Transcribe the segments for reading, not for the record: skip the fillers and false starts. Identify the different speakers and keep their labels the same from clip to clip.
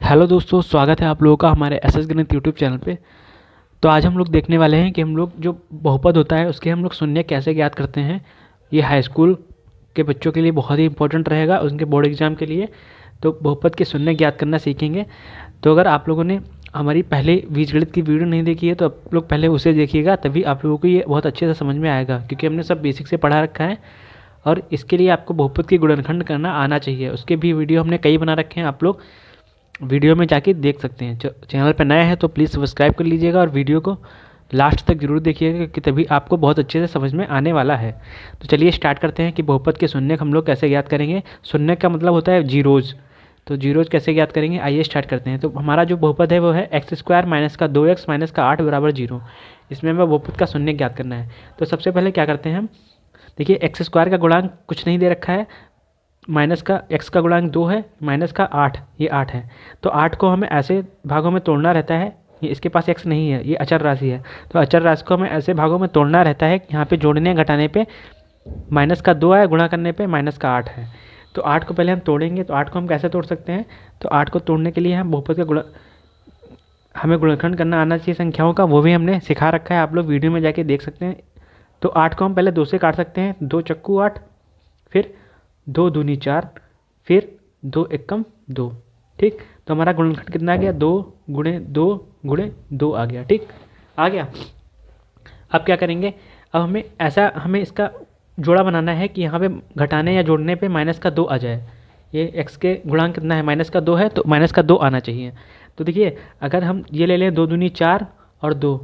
Speaker 1: Hello दोस्तों, स्वागत है आप लोगों का हमारे एस एस गणित यूट्यूब चैनल पे। तो आज हम लोग देखने वाले हैं कि हम लोग जो बहुपद होता है उसके हम लोग शून्य कैसे ज्ञात करते हैं। ये हाई स्कूल के बच्चों के लिए बहुत ही इंपॉर्टेंट रहेगा, उनके बोर्ड एग्जाम के लिए। तो बहुपद के शून्य ज्ञात करना सीखेंगे। तो अगर आप लोगों ने हमारी पहले बीजगणित की वीडियो नहीं देखी है तो आप लोग पहले उसे देखिएगा, तभी आप लोगों को ये बहुत अच्छे से समझ में आएगा, क्योंकि हमने सब बेसिक से पढ़ा रखा है। और इसके लिए आपको बहुपद की गुणनखंड करना आना चाहिए, उसके भी वीडियो हमने कई बना रखे हैं, आप लोग वीडियो में जाके देख सकते हैं। चैनल पर नया है तो प्लीज़ सब्सक्राइब कर लीजिएगा और वीडियो को लास्ट तक जरूर देखिएगा, क्योंकि तभी आपको बहुत अच्छे से समझ में आने वाला है। तो चलिए स्टार्ट करते हैं कि बहुपद के शून्य हम लोग कैसे ज्ञात करेंगे। शून्य का मतलब होता है जीरोज़, तो जीरोज़ कैसे ज्ञात करेंगे, आइए स्टार्ट करते हैं। तो हमारा जो बहुपद है वो है एक्स स्क्वायर माइनस का 2x माइनस का 8 बराबर 0। इसमें हमें बहुपद का शून्य ज्ञात करना है। तो सबसे पहले क्या करते हैं हम, देखिए एक्स स्क्वायर का गुणांक कुछ नहीं दे रखा है, माइनस का एक्स का गुणांक 2 है, माइनस का 8, ये 8 है। तो 8 को हमें ऐसे भागों में तोड़ना रहता है, ये इसके पास एक्स नहीं है, ये अचर राशि है। तो अचर राशि को हमें ऐसे भागों में तोड़ना रहता है, यहाँ पे जोड़ने घटाने पे माइनस का 2 है, गुणा करने पे माइनस का 8 है। तो 8 को पहले हम तोड़ेंगे। तो 8 को हम कैसे तोड़ सकते हैं, तो 8 को तोड़ने के लिए हम बहुपद का हमें गुणनखंड करना आना चाहिए संख्याओं का, वो भी हमने सिखा रखा है, आप लोग वीडियो में जाके देख सकते हैं। तो 8 को हम पहले 2 से काट सकते हैं, 2 चक्कू 8, फिर 2 दूनी 4, फिर 2 एकम 2। ठीक, तो हमारा गुणनखंड कितना आ गया, 2 गुणे 2 गुणे 2 आ गया। ठीक, आ गया। अब क्या करेंगे, अब हमें इसका जोड़ा बनाना है कि यहाँ पे घटाने या जोड़ने पे माइनस का 2 आ जाए। ये एक्स के गुणांक कितना है, माइनस का 2 है, तो माइनस का 2 आना चाहिए। तो देखिए अगर हम ये ले लें 2 दूनी 4 और 2,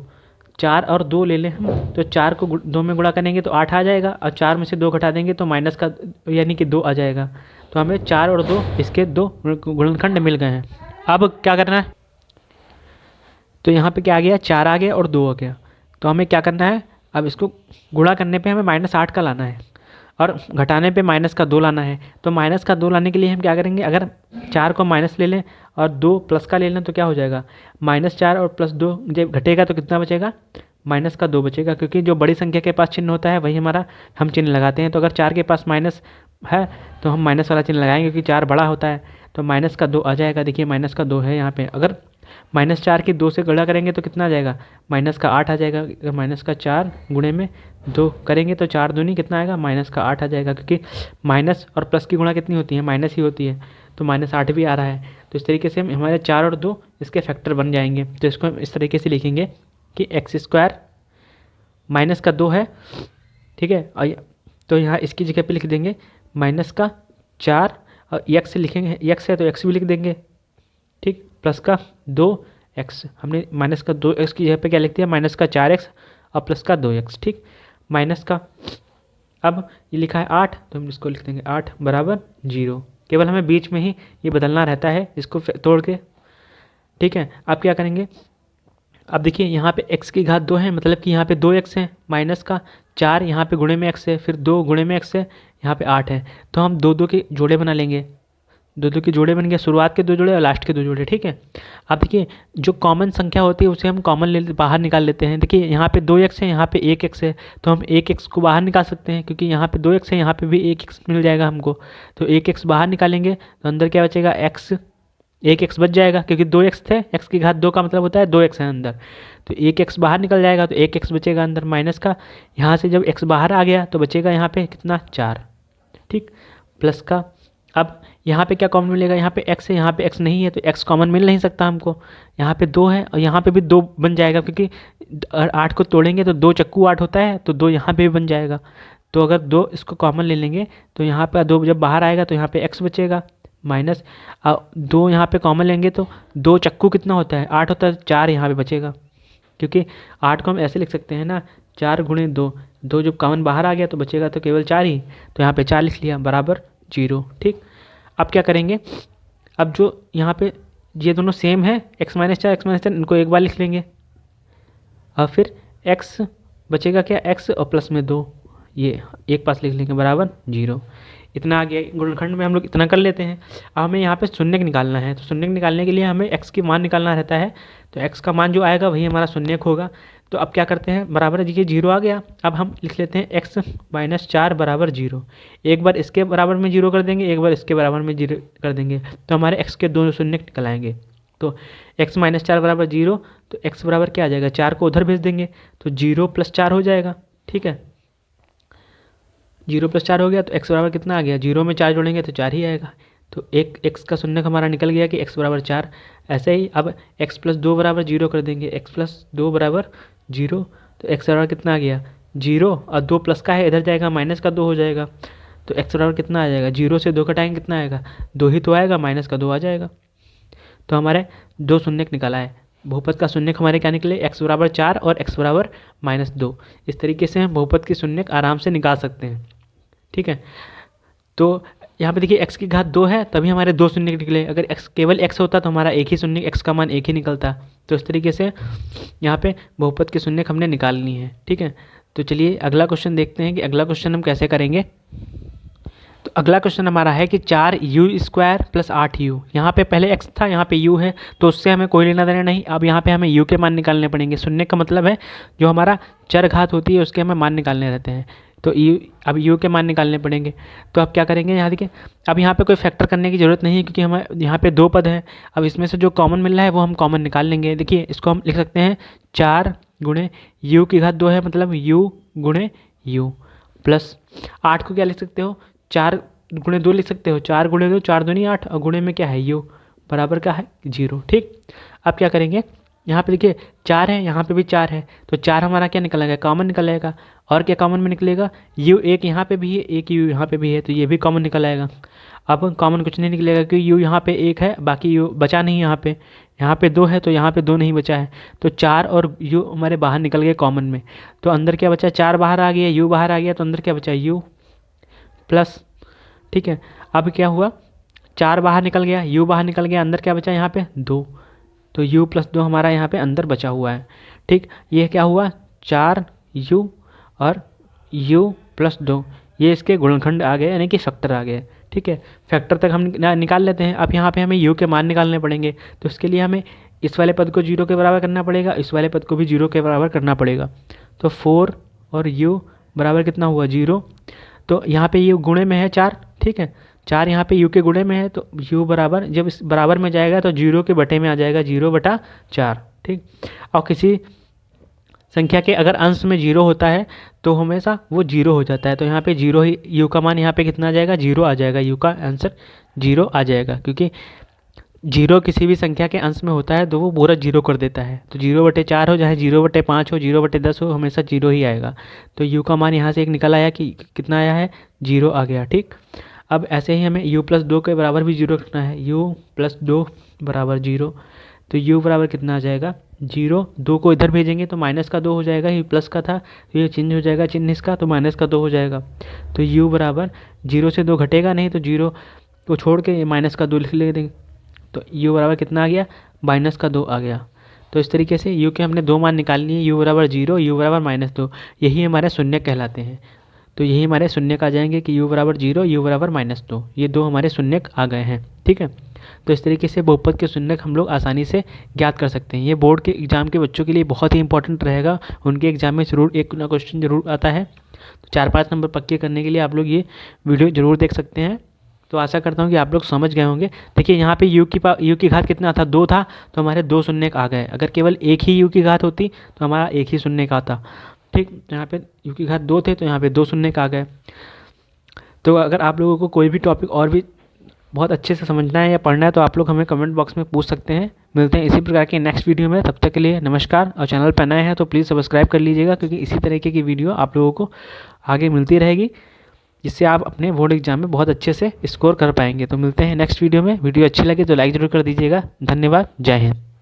Speaker 1: 4 और 2 ले लें हम, तो 4 को 2 में गुणा करेंगे तो 8 आ जाएगा, और 4 में से 2 घटा देंगे तो माइनस का यानी कि 2 आ जाएगा। तो हमें 4 और 2 इसके 2 गुणनखंड मिल गए हैं। अब क्या करना है, तो यहाँ पे क्या आ गया, 4 आ गया और 2 आ गया। तो हमें क्या करना है, अब इसको गुणा करने पे हमें -8 का लाना है और घटाने पे माइनस का 2 लाना है। तो माइनस का 2 लाने के लिए हम क्या करेंगे, अगर 4 को माइनस ले लें और 2 प्लस का ले लें तो क्या हो जाएगा, -4 और +2 जब घटेगा तो कितना बचेगा, माइनस का 2 बचेगा, क्योंकि जो बड़ी संख्या के पास चिन्ह होता है वही हमारा हम चिन्ह लगाते हैं। तो अगर 4 के पास माइनस है तो हम माइनस वाला चिन्ह लगाएंगे, क्योंकि 4 बड़ा होता है। तो माइनस का 2 आ जाएगा, देखिए माइनस का 2 है यहाँ पे। अगर -4 की 2 से गुणा करेंगे तो कितना आ जाएगा, माइनस का 8 आ जाएगा। अगर माइनस का 4 गुणे में 2 करेंगे तो 4 दूनी कितना आएगा, माइनस का 8 आ जाएगा, क्योंकि माइनस और प्लस की गुणा कितनी होती है, माइनस ही होती है। तो -8 भी आ रहा है। तो इस तरीके से हम हमारे 4 और 2 इसके फैक्टर बन जाएंगे। तो इसको हम इस तरीके से लिखेंगे कि एक्स स्क्वायर माइनस का 2 है, ठीक है। और तो यहाँ इसकी जगह पे लिख देंगे माइनस का 4, और एक्स लिखेंगे, एक्स है तो एक्स भी लिख देंगे, ठीक, प्लस का 2x, हमने माइनस का 2x की जगह पे क्या लिख दिया, माइनस का 4x और प्लस का 2x। ठीक, माइनस का, अब ये लिखा है 8 तो हम इसको लिख देंगे 8 बराबर 0। केवल हमें बीच में ही ये बदलना रहता है, इसको तोड़ के। ठीक है, अब क्या करेंगे, अब देखिए यहाँ पे x की घात 2 है, मतलब कि यहाँ पे 2x है, माइनस का 4 यहाँ पे गुणे में x है, फिर 2 गुणे में x है, यहाँ पे 8 है। तो हम 2 के जोड़े बना लेंगे, 2 के जोड़े बन गए, शुरुआत के 2 जोड़े और लास्ट के 2 जोड़े। ठीक है, अब देखिए जो कॉमन संख्या होती है उसे हम कॉमन बाहर निकाल लेते हैं। देखिए यहाँ पे 2x है, यहाँ पे 1x है, तो हम 1x को बाहर निकाल सकते हैं, क्योंकि यहाँ पे 2x है, यहाँ पे भी 1x मिल जाएगा हमको। तो 1x बाहर निकालेंगे तो अंदर क्या बचेगा, x, 1x बच जाएगा, क्योंकि 2x थे, x की घात 2 का मतलब होता है 2x है अंदर। तो 1x बाहर निकल जाएगा तो 1x बचेगा अंदर, माइनस का, यहाँ से जब x बाहर आ गया तो बचेगा यहाँ पे कितना, 4। ठीक, प्लस का, अब यहाँ पे क्या कॉमन मिलेगा, यहाँ पे x है, यहाँ पे x नहीं है, तो x कॉमन मिल नहीं सकता हमको। यहाँ पे 2 है और यहाँ पे भी 2 बन जाएगा, क्योंकि 8 को तोड़ेंगे तो 2 चक्कू 8 होता है, तो 2 यहाँ पे भी बन जाएगा। तो अगर 2 इसको कॉमन ले लेंगे तो यहाँ पे 2 जब बाहर आएगा तो यहाँ पे x बचेगा, माइनस 2 यहाँ पे कॉमन लेंगे तो 2 चक्कू कितना होता है, 8 होता है, 4 यहाँ पे बचेगा, क्योंकि 8 को हम ऐसे लिख सकते हैं ना, 4 गुणे 2, 2 जब कॉमन बाहर आ गया तो बचेगा तो केवल 4 ही, तो यहाँ पे 4 लिख लिया बराबर 0। ठीक, अब क्या करेंगे, अब जो यहाँ पे ये दोनों सेम है, x-4 इनको एक बार लिख लेंगे, और फिर x बचेगा क्या, x और प्लस में 2, ये एक पास लिख लेंगे बराबर 0। इतना आ गया, गुणनखंड में हम लोग इतना कर लेते हैं। अब हमें यहाँ पे शून्य निकालना है, तो शून्य निकालने के लिए हमें x की मान निकालना रहता है। तो x का मान जो आएगा वही हमारा शून्य होगा। तो अब क्या करते हैं, बराबर देखिए 0 आ गया। अब हम लिख लेते हैं x-4 बराबर 0। एक बार इसके बराबर में 0 कर देंगे, एक बार इसके बराबर में 0 कर देंगे, तो हमारे x के दोनों शून्य निकल आएंगे। तो x माइनस 4 बराबर 0, तो x बराबर क्या आ जाएगा, 4 को उधर भेज देंगे तो 0 + 4 हो जाएगा। ठीक है, 0 + 4 हो गया तो x बराबर कितना आ गया, 0 में 4 जोड़ेंगे तो 4 ही आएगा। तो एक x का शून्यक हमारा निकल गया कि x बराबर 4। ऐसे ही अब x + 2 बराबर 0 कर देंगे, x + 2 बराबर 0, तो x बराबर कितना आ गया 0, और 2 प्लस का है इधर जाएगा माइनस का 2 हो जाएगा। तो x बराबर कितना आ जाएगा, 0 से 2 घटाएंगे कितना आएगा, 2 ही तो आएगा, माइनस का 2 आ जाएगा। तो हमारे 2 शून्यक निकला है। बहुपद का शून्यक हमारे क्या निकले, x बराबर 4 और x बराबर -2। इस तरीके से हम बहुपद के शून्यक आराम से निकाल सकते हैं। ठीक है, तो यहाँ पे देखिए x की घात 2 है तभी हमारे 2 शून्यक निकले। अगर x केवल x होता तो हमारा एक ही शून्यक, x का मान एक ही निकलता। तो इस तरीके से यहाँ पे बहुपद के शून्यक हमने निकालनी है। ठीक है, तो चलिए अगला क्वेश्चन देखते हैं कि अगला क्वेश्चन हम कैसे करेंगे। तो अगला क्वेश्चन हमारा है कि 4u² + 8u। यहाँ पे पहले x था, यहाँ पे u है, तो उससे हमें कोई लेना देना नहीं। अब यहाँ पे हमें u के मान निकालने पड़ेंगे। शून्य का मतलब है जो हमारा चर घात होती है उसके हमें मान निकालने रहते हैं। तो अब u के मान निकालने पड़ेंगे। तो अब क्या करेंगे, यहाँ देखिए अब यहाँ पे कोई फैक्टर करने की ज़रूरत नहीं है क्योंकि हमें यहाँ पे 2 पद है। अब इसमें से जो कॉमन मिल रहा है वो हम कॉमन निकाल लेंगे। देखिए इसको हम लिख सकते हैं 4 × u की घात 2 है, मतलब u × u प्लस 8 को क्या लिख सकते हो, 4 × 2 लिख सकते हो, 4 × 2 4 दूनी 8, और गुणे में क्या है u बराबर क्या है 0। ठीक, अब क्या करेंगे, यहाँ पे देखिए 4 है, यहाँ पे भी 4 है, तो 4 हमारा क्या निकलेगा, कॉमन निकलेगा। और क्या कॉमन में निकलेगा, u एक यहाँ पे भी है, एक u यहाँ पे भी है, तो ये भी कॉमन निकल आएगा। अब कॉमन कुछ नहीं निकलेगा क्योंकि u यहाँ पे 1 है, बाकी u बचा नहीं। यहाँ पे 2 है तो यहाँ पे 2 नहीं बचा है, तो 4 और u हमारे बाहर निकल गए कॉमन में। तो अंदर क्या बचा, 4 बाहर आ गया, u बाहर आ गया, तो अंदर क्या बचा u प्लस। ठीक है, अब क्या हुआ, 4 बाहर निकल गया, u बाहर निकल गया, अंदर क्या बचा यहाँ पे 2, तो u + 2 हमारा यहाँ पे अंदर बचा हुआ है। ठीक, ये क्या हुआ 4u और u + 2, ये इसके गुणनखंड आ गए, यानी कि फैक्टर आ गए। ठीक है, फैक्टर तक हम निकाल लेते हैं। अब यहाँ पे हमें u के मान निकालने पड़ेंगे, तो इसके लिए हमें इस वाले पद को 0 के बराबर करना पड़ेगा, इस वाले पद को भी 0 के बराबर करना पड़ेगा। तो 4 और u बराबर कितना हुआ 0, तो यहाँ पे u गुणे में है 4। ठीक है, 4 यहाँ पे u के गुणे में है, तो u बराबर जब इस बराबर में जाएगा तो 0 के बटे में आ जाएगा, 0/4। ठीक, और किसी संख्या के अगर अंश में 0 होता है तो हमेशा वो 0 हो जाता है। तो यहाँ पे 0 ही, u का मान यहाँ पे कितना आ जाएगा 0 आ जाएगा, u का आंसर 0 आ जाएगा, क्योंकि 0 किसी भी संख्या के अंश में होता है तो वो पूरा 0 कर देता है। तो 0/4 हो, चाहे 0/5 हो, 0/10 हो, हमेशा 0 ही आएगा। तो u का मान यहाँ से एक निकल आया कि कितना आया है 0 आ गया। ठीक, अब ऐसे ही हमें u + 2 के बराबर भी 0 रखना है, u + 2 बराबर 0, तो u बराबर कितना आ जाएगा 0, 2 को इधर भेजेंगे तो माइनस का 2 हो जाएगा, ये प्लस का था तो ये चेंज हो जाएगा चिन्ह इसका, तो माइनस का 2 हो जाएगा। तो u बराबर 0 से 2 घटेगा नहीं, तो 0 को छोड़ के माइनस का 2 लिख देंगे, तो u बराबर कितना आ गया माइनस का 2 आ गया। तो इस तरीके से u के हमने 2 मान निकाल लिए, u बराबर 0, u बराबर -2, यही हमारे शून्यक कहलाते हैं। तो यही हमारे शून्यक आ जाएंगे कि u बराबर 0, u बराबर -2, ये 2 हमारे शून्यक आ गए हैं। ठीक है, तो इस तरीके से बहुपद के शून्यक हम लोग आसानी से ज्ञात कर सकते हैं। ये बोर्ड के एग्जाम के बच्चों के लिए बहुत ही इंपॉर्टेंट रहेगा, उनके एग्जाम में जरूर एक ना क्वेश्चन जरूर आता है। तो 4-5 नंबर पक्के करने के लिए आप लोग ये वीडियो जरूर देख सकते हैं। तो आशा करता हूँ कि आप लोग समझ गए होंगे। देखिए यहाँ पे u की घात कितना था 2 था, तो हमारे 2 शून्यक आ गए। अगर केवल एक ही u की घात होती तो हमारा एक ही शून्यक आता। ठीक, यहाँ पे u की घात 2 थे तो यहाँ पे 2 शून्यक आ गए। तो अगर आप लोगों को कोई भी टॉपिक और भी बहुत अच्छे से समझना है या पढ़ना है तो आप लोग हमें कमेंट बॉक्स में पूछ सकते हैं। मिलते हैं इसी प्रकार के नेक्स्ट वीडियो में, तब तक के लिए नमस्कार। और चैनल पर नए हैं तो प्लीज़ सब्सक्राइब कर लीजिएगा, क्योंकि इसी तरीके की वीडियो आप लोगों को आगे मिलती रहेगी, जिससे आप अपने बोर्ड एग्जाम में बहुत अच्छे से स्कोर कर पाएंगे। तो मिलते हैं नेक्स्ट वीडियो में। वीडियो अच्छी लगे तो लाइक ज़रूर कर दीजिएगा। धन्यवाद, जय हिंद।